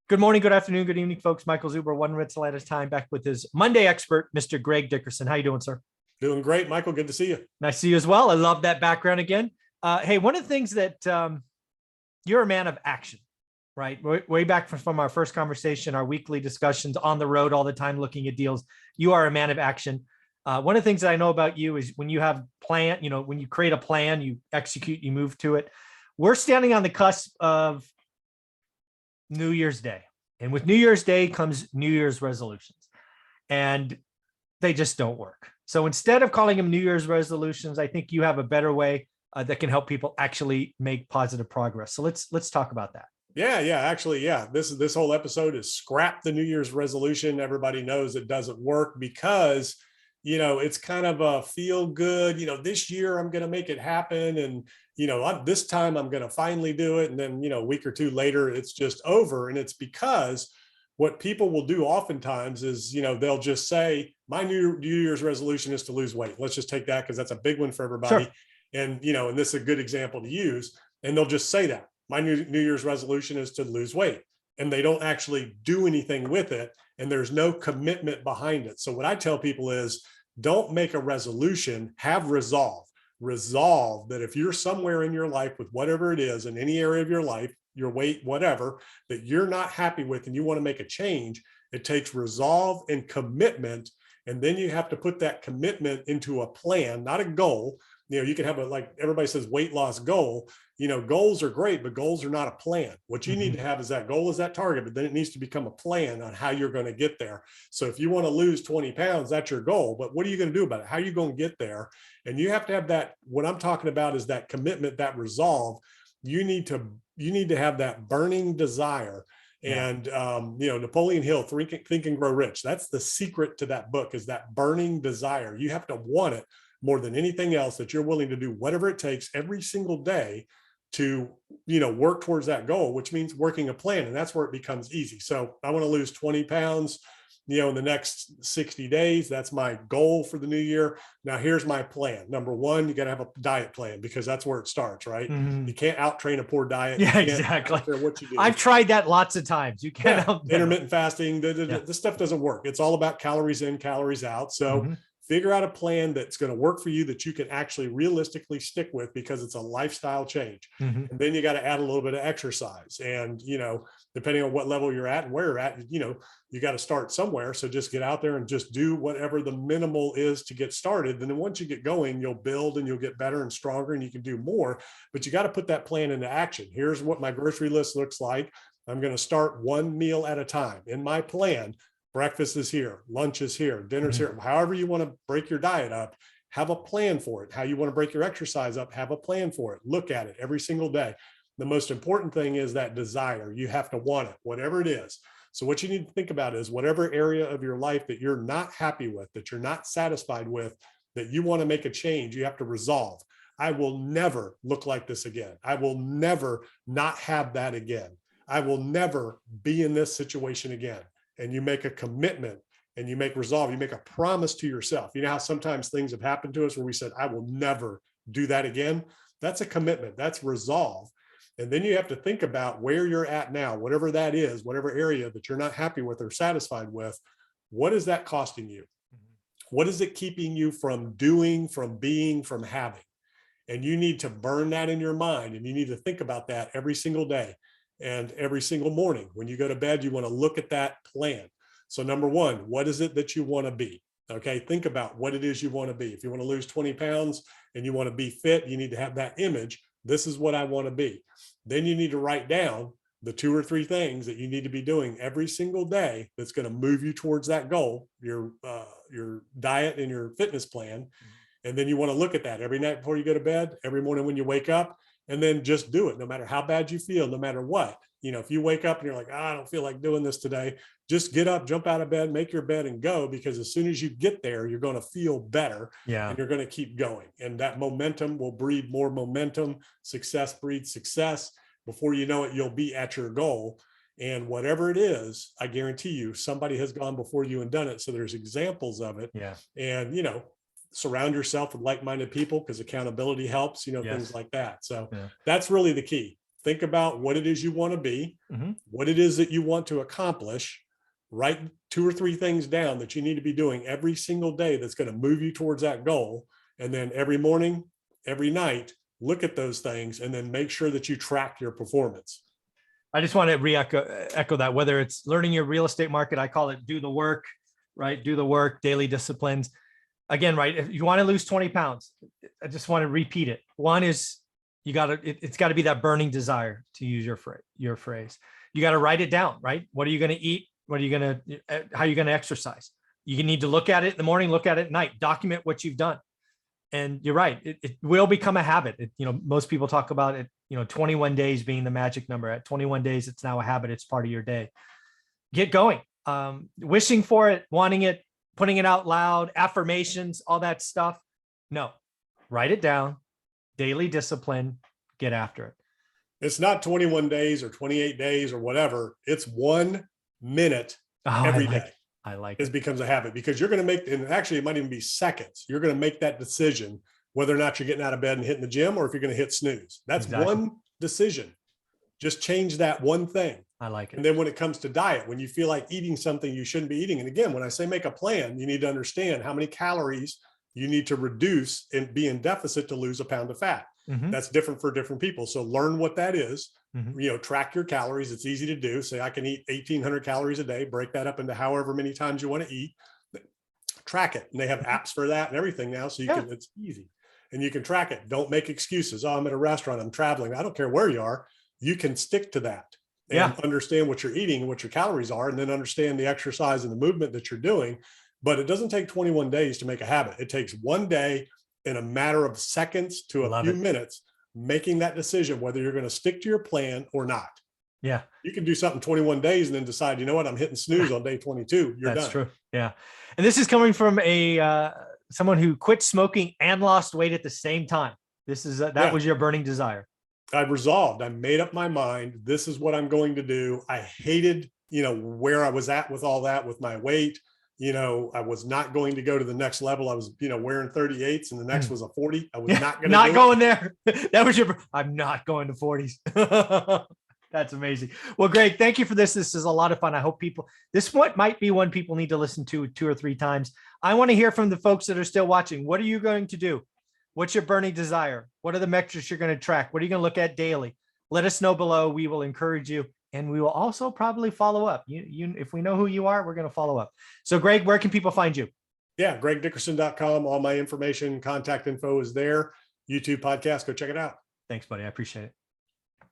Good morning, good afternoon, good evening, folks. Michael Zuber, one Ritzel at a time, back with his Monday expert, Mr. Greg Dickerson. How you doing, sir? Doing great, Michael. Good to see you. Nice to see you as well. I love that background again. Hey, one of the things that you're a man of action, right? Way back from our first conversation, our weekly discussions on the road all the time, looking at deals. You are a man of action. One of the things that I know about you is when you have plan, when you create a plan, you execute, you move to it. We're standing on the cusp of New Year's Day. And with New Year's Day comes New Year's resolutions. And they just don't work. So instead of calling them New Year's resolutions, I think you have a better way that can help people actually make positive progress. So let's talk about that. Yeah. Actually, this whole episode is scrap the New Year's resolution. Everybody knows it doesn't work because it's kind of a feel good, this year I'm going to make it happen. And, this time I'm going to finally do it. And then, a week or two later, it's just over. And it's because what people will do oftentimes is, they'll just say, my New Year's resolution is to lose weight. Let's just take that because that's a big one for everybody. Sure. And, and this is a good example to use. And they'll just say that my New Year's resolution is to lose weight. And they don't actually do anything with it. And there's no commitment behind it. So what I tell people is, don't make a resolution, have resolve. Resolve that if you're somewhere in your life with whatever it is, in any area of your life, your weight, whatever, that you're not happy with and you want to make a change, it takes resolve and commitment. And then you have to put that commitment into a plan, not a goal. You can have like everybody says, weight loss goal. Goals are great, but goals are not a plan. What you need to have is that goal is that target, but then it needs to become a plan on how you're going to get there. So if you want to lose 20 pounds, that's your goal, but what are you going to do about it? How are you going to get there? And you have to have that. What I'm talking about is that commitment, that resolve. You need to have that burning desire. And, Napoleon Hill, Think and Grow Rich. That's the secret to that book, is that burning desire. You have to want it more than anything else, that you're willing to do whatever it takes every single day to, work towards that goal, which means working a plan. And that's where it becomes easy. So I want to lose 20 pounds, in the next 60 days. That's my goal for the new year. Now, here's my plan. Number one, you got to have a diet plan, because that's where it starts, right? You can't out train a poor diet. Yeah, exactly. What you do. I've tried that lots of times. You can't intermittent fasting. This stuff doesn't work. It's all about calories in, calories out. So figure out a plan that's going to work for you, that you can actually realistically stick with, because it's a lifestyle change. And then you got to add a little bit of exercise. And, depending on what level you're at and where you're at, you got to start somewhere. So just get out there and just do whatever the minimal is to get started. And then once you get going, you'll build and you'll get better and stronger and you can do more. But you got to put that plan into action. Here's what my grocery list looks like. I'm going to start one meal at a time. In my plan, breakfast is here, lunch is here, dinner's here. However you want to break your diet up, have a plan for it. How you want to break your exercise up, have a plan for it. Look at it every single day. The most important thing is that desire. You have to want it, whatever it is. So what you need to think about is whatever area of your life that you're not happy with, that you're not satisfied with, that you want to make a change, you have to resolve. I will never look like this again. I will never not have that again. I will never be in this situation again. And you make a commitment and you make resolve, you make a promise to yourself. You know how sometimes things have happened to us where we said, I will never do that again. That's a commitment, that's resolve. And then you have to think about where you're at now, whatever that is, whatever area that you're not happy with or satisfied with, what is that costing you? What is it keeping you from doing, from being, from having? And you need to burn that in your mind. And you need to think about that every single day. And every single morning when you go to bed, you want to look at that plan. So number one, what is it that you want to be? Okay, think about what it is you want to be. If you want to lose 20 pounds and you want to be fit, you need to have that image. This is what I want to be. Then you need to write down the 2 or 3 things that you need to be doing every single day that's going to move you towards that goal, your diet and your fitness plan. And then you want to look at that every night before you go to bed, every morning when you wake up, and then just do it no matter how bad you feel, no matter what. If you wake up and you're like, I don't feel like doing this today, just get up, jump out of bed, make your bed and go, because as soon as you get there, you're going to feel better and you're going to keep going. And that momentum will breed more momentum. Success breeds success. Before you know it, you'll be at your goal. And whatever it is, I guarantee you, somebody has gone before you and done it. So there's examples of it. And, surround yourself with like-minded people, because accountability helps, things like that. So that's really the key. think about what it is you want to be, what it is that you want to accomplish, write 2 or 3 things down that you need to be doing every single day that's going to move you towards that goal. And then every morning, every night, look at those things and then make sure that you track your performance. I just want to echo that, whether it's learning your real estate market, I call it do the work, right? Do the work, daily disciplines. Again, right? If you want to lose 20 pounds, I just want to repeat it. One is it's got to be that burning desire, to use your phrase. You got to write it down, right? What are you going to eat? What are you going to, how are you going to exercise? You need to look at it in the morning, look at it at night, document what you've done. And you're right. It will become a habit. Most people talk about it, 21 days being the magic number. At 21 days, it's now a habit. It's part of your day. Get going. Wishing for it, wanting it, putting it out loud, affirmations, all that stuff. No, write it down, daily discipline, get after it. It's not 21 days or 28 days or whatever. It's 1 minute every day. I like it. It becomes a habit because you're going to make, and actually it might even be seconds. You're going to make that decision whether or not you're getting out of bed and hitting the gym or if you're going to hit snooze. That's one decision. Just change that one thing. I like it. And then when it comes to diet, when you feel like eating something you shouldn't be eating. And again, when I say make a plan, you need to understand how many calories you need to reduce and be in deficit to lose a pound of fat. That's different for different people. So learn what that is. Track your calories. It's easy to do. Say I can eat 1,800 calories a day, break that up into however many times you want to eat, track it. And they have apps for that and everything now. So it's easy and you can track it. Don't make excuses. Oh, I'm at a restaurant, I'm traveling. I don't care where you are. You can stick to that and understand what you're eating and what your calories are, and then understand the exercise and the movement that you're doing. But it doesn't take 21 days to make a habit. It takes 1 day in a matter of seconds to a few minutes, making that decision whether you're going to stick to your plan or not. Yeah. You can do something 21 days and then decide, you know what, I'm hitting snooze on day 22. You're done. That's true. Yeah. And this is coming from someone who quit smoking and lost weight at the same time. This is that was your burning desire. I resolved. I made up my mind. This is what I'm going to do. I hated, where I was at with all that, with my weight. I was not going to go to the next level. I was, wearing 38s and the next was a 40. I was not going to going there. That was I'm not going to 40s. That's amazing. Well, Greg, thank you for this. This is a lot of fun. I hope might be one people need to listen to 2 or 3 times. I want to hear from the folks that are still watching. What are you going to do? What's your burning desire? What are the metrics you're going to track? What are you going to look at daily? Let us know below. We will encourage you. And we will also probably follow up. If we know who you are, we're going to follow up. So Greg, where can people find you? Yeah, gregdickerson.com. All my information, contact info is there. YouTube podcast. Go check it out. Thanks, buddy. I appreciate it.